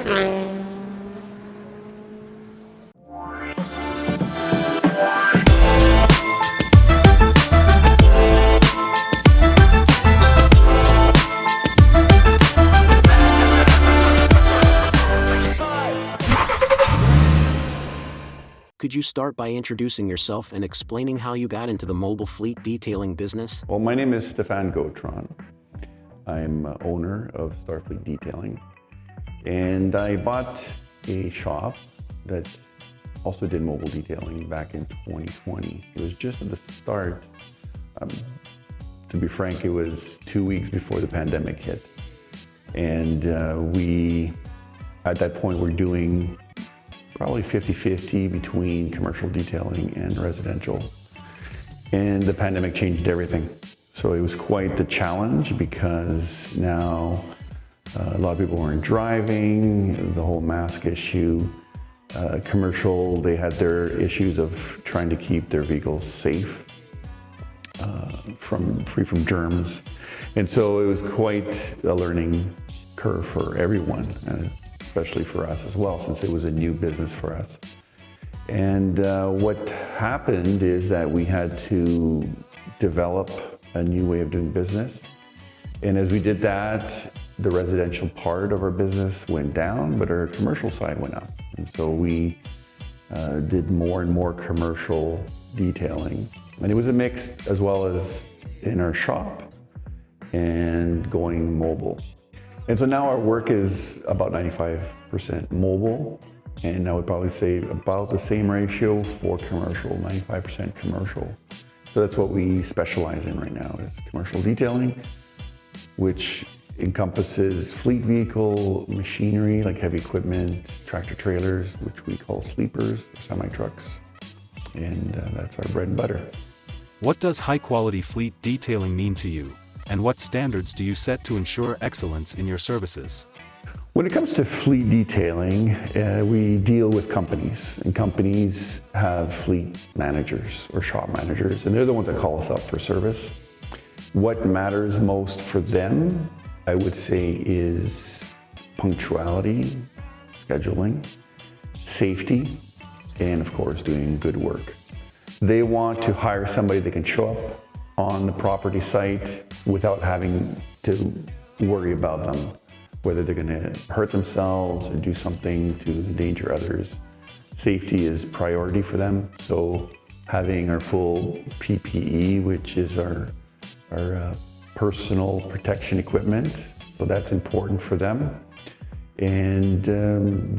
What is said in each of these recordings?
Could you start by introducing yourself and explaining how you got into the mobile fleet detailing business? Well, my name is Stefan Gautran. I'm owner of Starfleet Detailing, and I bought a shop that also did mobile detailing back in 2020. It was just at the start. To be frank, it was 2 weeks before the pandemic hit. And we, at that point, were doing probably 50-50 between commercial detailing and residential. And the pandemic changed everything. So it was quite the challenge because now a lot of people weren't driving, the whole mask issue. Commercial, they had their issues of trying to keep their vehicles safe, free from germs. And so it was quite a learning curve for everyone, especially for us as well, since it was a new business for us. And what happened is that we had to develop a new way of doing business. And as we did that, the residential part of our business went down, but our commercial side went up. And so we did more and more commercial detailing. And it was a mix as well as in our shop and going mobile. And so now our work is about 95% mobile, and I would probably say about the same ratio for commercial, 95% commercial. So that's what we specialize in right now, is commercial detailing, which encompasses fleet vehicle machinery like heavy equipment, tractor trailers, which we call sleepers, semi-trucks, and that's our bread and butter. What does high-quality fleet detailing mean to you? And what standards do you set to ensure excellence in your services? When it comes to fleet detailing, we deal with companies, and companies have fleet managers or shop managers, and they're the ones that call us up for service. What matters most for them, I would say, is punctuality, scheduling, safety, and of course, doing good work. They want to hire somebody that can show up on the property site without having to worry about them, whether they're going to hurt themselves or do something to endanger others. Safety is priority for them, so having our full PPE, which is our personal protection equipment, so that's important for them, and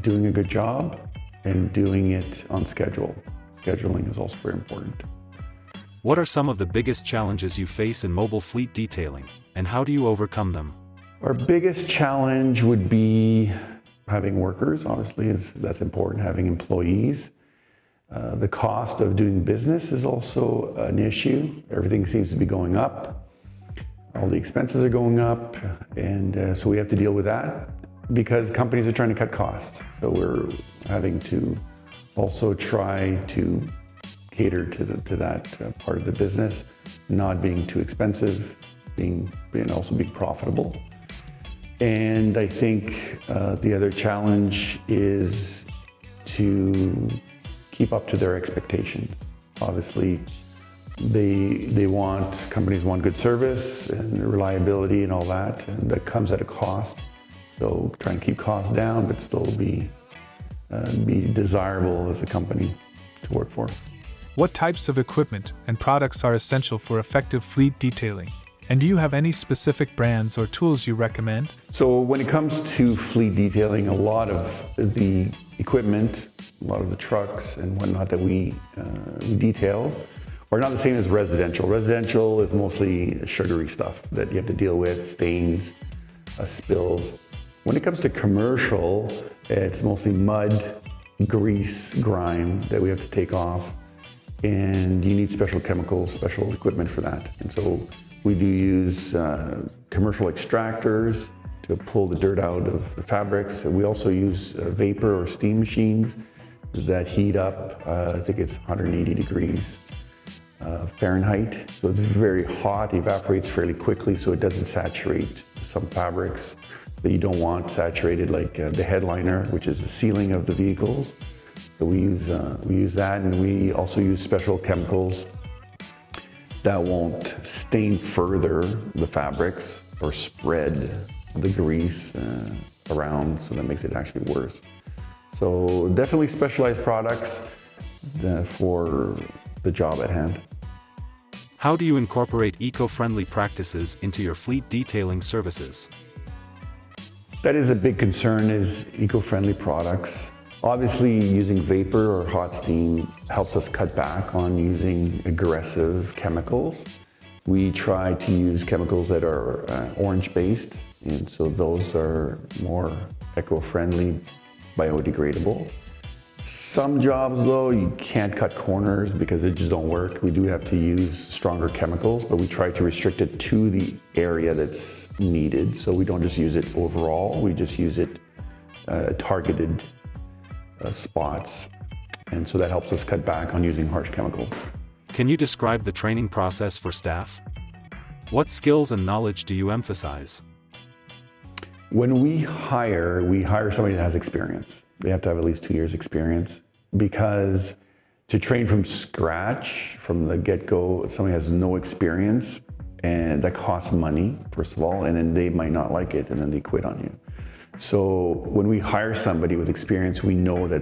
doing a good job and doing it on schedule. Scheduling is also very important. What are some of the biggest challenges you face in mobile fleet detailing, and how do you overcome them? Our biggest challenge would be having workers, obviously, that's important, having employees. The cost of doing business is also an issue. Everything seems to be going up. All the expenses are going up, and so we have to deal with that because companies are trying to cut costs. So we're having to also try to cater to that part of the business, not being too expensive, being profitable. And I think the other challenge is to keep up to their expectations. Obviously, companies want good service and reliability and all that, and that comes at a cost. So try and keep costs down, but still be desirable as a company to work for. What types of equipment and products are essential for effective fleet detailing? And do you have any specific brands or tools you recommend? So when it comes to fleet detailing, a lot of the equipment, a lot of the trucks and whatnot that we detail are not the same as residential. Residential is mostly sugary stuff that you have to deal with, stains, spills. When it comes to commercial, it's mostly mud, grease, grime that we have to take off. And you need special chemicals, special equipment for that. And so we do use commercial extractors to pull the dirt out of the fabrics. And we also use vapor or steam machines that heat up, I think it's 180 degrees Fahrenheit. So it's very hot, evaporates fairly quickly, so it doesn't saturate some fabrics. that you don't want saturated, like the headliner, which is the ceiling of the vehicles. So we use that, and we also use special chemicals that won't stain further the fabrics or spread the grease around, so that makes it actually worse. So definitely specialized products for the job at hand. How do you incorporate eco-friendly practices into your fleet detailing services? That is a big concern, is eco-friendly products. Obviously, using vapor or hot steam helps us cut back on using aggressive chemicals. We try to use chemicals that are orange-based, and so those are more eco-friendly, biodegradable. Some jobs, though, you can't cut corners because it just don't work. We do have to use stronger chemicals, but we try to restrict it to the area that's needed. So we don't just use it overall, we just use it targeted spots. And so that helps us cut back on using harsh chemicals. Can you describe the training process for staff? What skills and knowledge do you emphasize? When we hire somebody that has experience. They have to have at least 2 years experience, because to train from scratch, from the get-go, somebody has no experience, and that costs money, first of all, and then they might not like it, and then they quit on you. So when we hire somebody with experience, we know that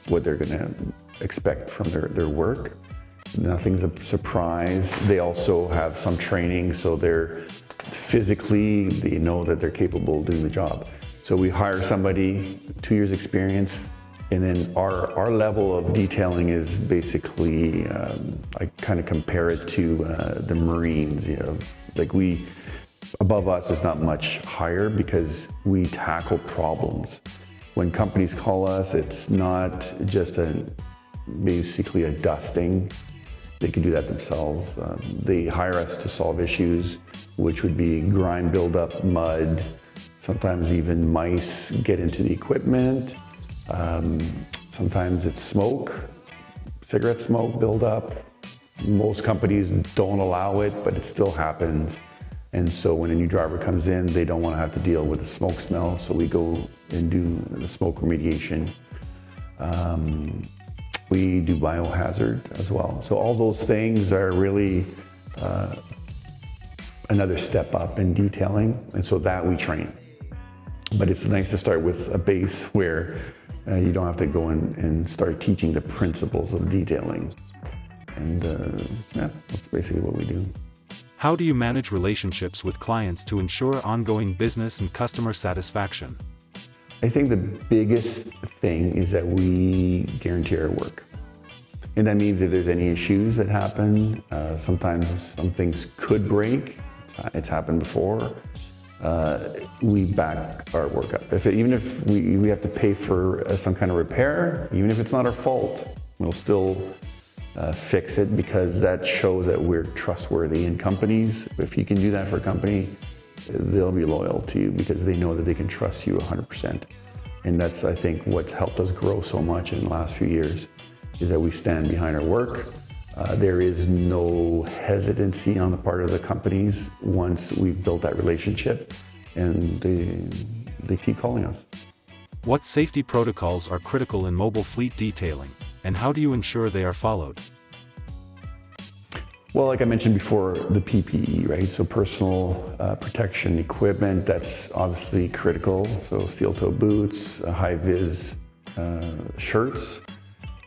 what they're gonna expect from their work. Nothing's a surprise. They also have some training, so they're physically, they know that they're capable of doing the job. So we hire somebody, 2 years experience, and then our level of detailing is basically, I kind of compare it to the Marines. You know, like above us is not much higher because we tackle problems. When companies call us, it's not just basically a dusting. They can do that themselves. They hire us to solve issues, which would be grime buildup, mud. Sometimes even mice get into the equipment. Sometimes it's smoke, cigarette smoke buildup. Most companies don't allow it, but it still happens. And so when a new driver comes in, they don't want to have to deal with the smoke smell, so we go and do the smoke remediation. We do biohazard as well. So all those things are really another step up in detailing, and so that we train. But it's nice to start with a base where you don't have to go in and start teaching the principles of detailing. And yeah, that's basically what we do. How do you manage relationships with clients to ensure ongoing business and customer satisfaction? I think the biggest thing is that we guarantee our work. And that means if there's any issues that happen, sometimes some things could break. It's happened before. We back our work up. Even if we have to pay for some kind of repair, even if it's not our fault, we'll still fix it, because that shows that we're trustworthy. In companies, if you can do that for a company, they'll be loyal to you because they know that they can trust you 100%. And that's, I think, what's helped us grow so much in the last few years, is that we stand behind our work. There is no hesitancy on the part of the companies once we've built that relationship, and they keep calling us. What safety protocols are critical in mobile fleet detailing, and how do you ensure they are followed? Well, like I mentioned before, the PPE, right? So personal protection equipment, that's obviously critical. So steel-toe boots, high-vis shirts.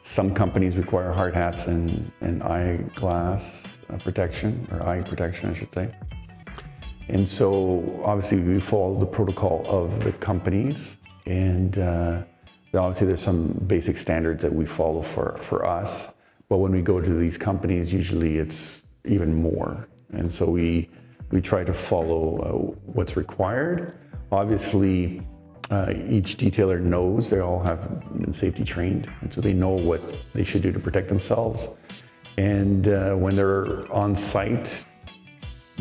Some companies require hard hats and eyeglass protection, or eye protection, I should say. And so obviously we follow the protocol of the companies, and obviously there's some basic standards that we follow for us. But when we go to these companies, usually it's even more. And so we try to follow what's required. Obviously, each detailer knows, they all have been safety trained, and so they know what they should do to protect themselves. And when they're on site,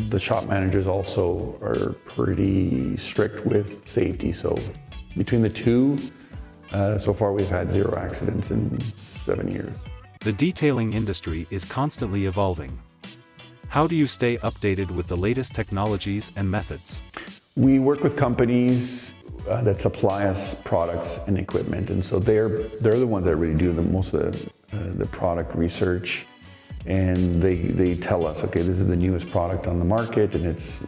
the shop managers also are pretty strict with safety. So between the two, so far we've had 0 accidents in 7 years. The detailing industry is constantly evolving. How do you stay updated with the latest technologies and methods? We work with companies that supply us products and equipment, and so they're the ones that really do most of the product research, and they tell us, okay, this is the newest product on the market and it's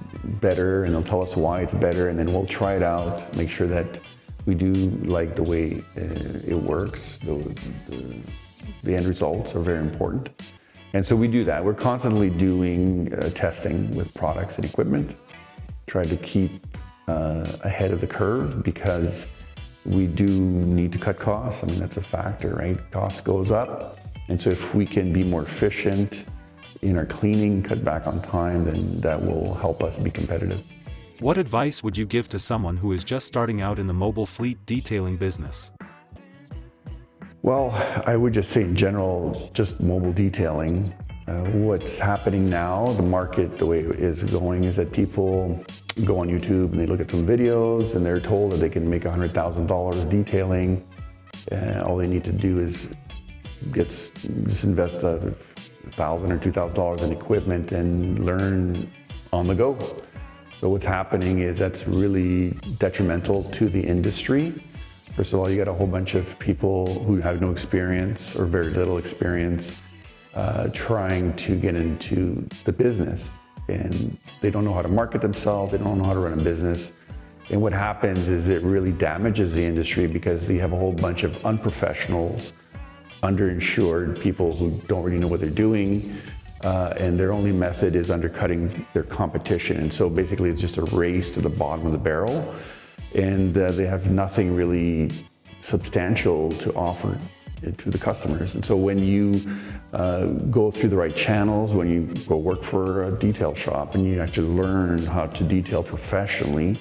better, and they'll tell us why it's better, and then we'll try it out, make sure that we do like the way it works. The end results are very important, and so we do that. We're constantly doing testing with products and equipment, try to keep ahead of the curve, because we do need to cut costs. I mean, that's a factor, right? Cost goes up. And so if we can be more efficient in our cleaning, cut back on time, then that will help us be competitive. What advice would you give to someone who is just starting out in the mobile fleet detailing business? Well, I would just say in general, just mobile detailing. What's happening now, the market, the way it is going, is that people go on YouTube and they look at some videos and they're told that they can make $100,000 detailing. All they need to do is just invest $1,000 or $2,000 in equipment and learn on the go. So what's happening is that's really detrimental to the industry. First of all, you got a whole bunch of people who have no experience or very little experience trying to get into the business, and they don't know how to market themselves, they don't know how to run a business. And what happens is it really damages the industry, because you have a whole bunch of unprofessionals, underinsured people who don't really know what they're doing, and their only method is undercutting their competition. And so basically it's just a race to the bottom of the barrel, and they have nothing really substantial to offer to the customers. And so when you go through the right channels, when you go work for a detail shop and you actually learn how to detail professionally,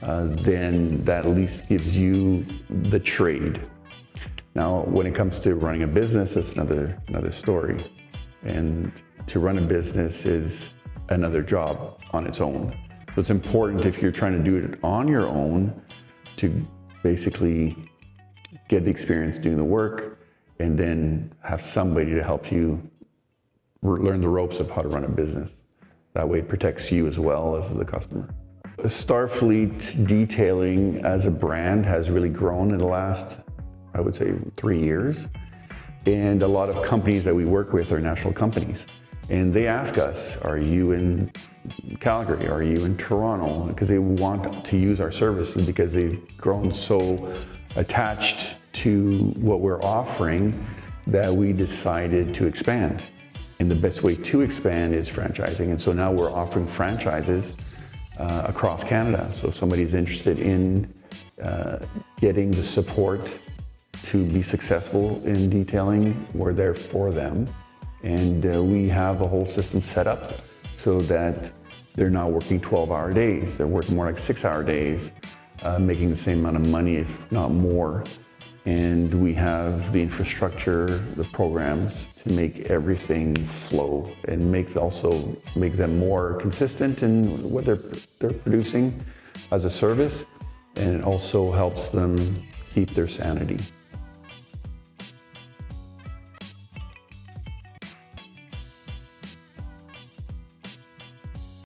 then that at least gives you the trade. Now, when it comes to running a business, it's another story. And to run a business is another job on its own. So it's important, if you're trying to do it on your own, to basically get the experience doing the work, and then have somebody to help you learn the ropes of how to run a business. That way it protects you as well as the customer. Starfleet Detailing as a brand has really grown in the last, I would say, 3 years. And a lot of companies that we work with are national companies. And they ask us, are you in Calgary? Are you in Toronto? Because they want to use our services, because they've grown so attached to what we're offering that we decided to expand. And the best way to expand is franchising. And so now we're offering franchises across Canada. So if somebody's interested in getting the support to be successful in detailing, we're there for them. And we have a whole system set up so that they're not working 12-hour days. They're working more like 6-hour days, making the same amount of money, if not more. And we have the infrastructure, the programs to make everything flow and also make them more consistent in what they're producing as a service. And it also helps them keep their sanity.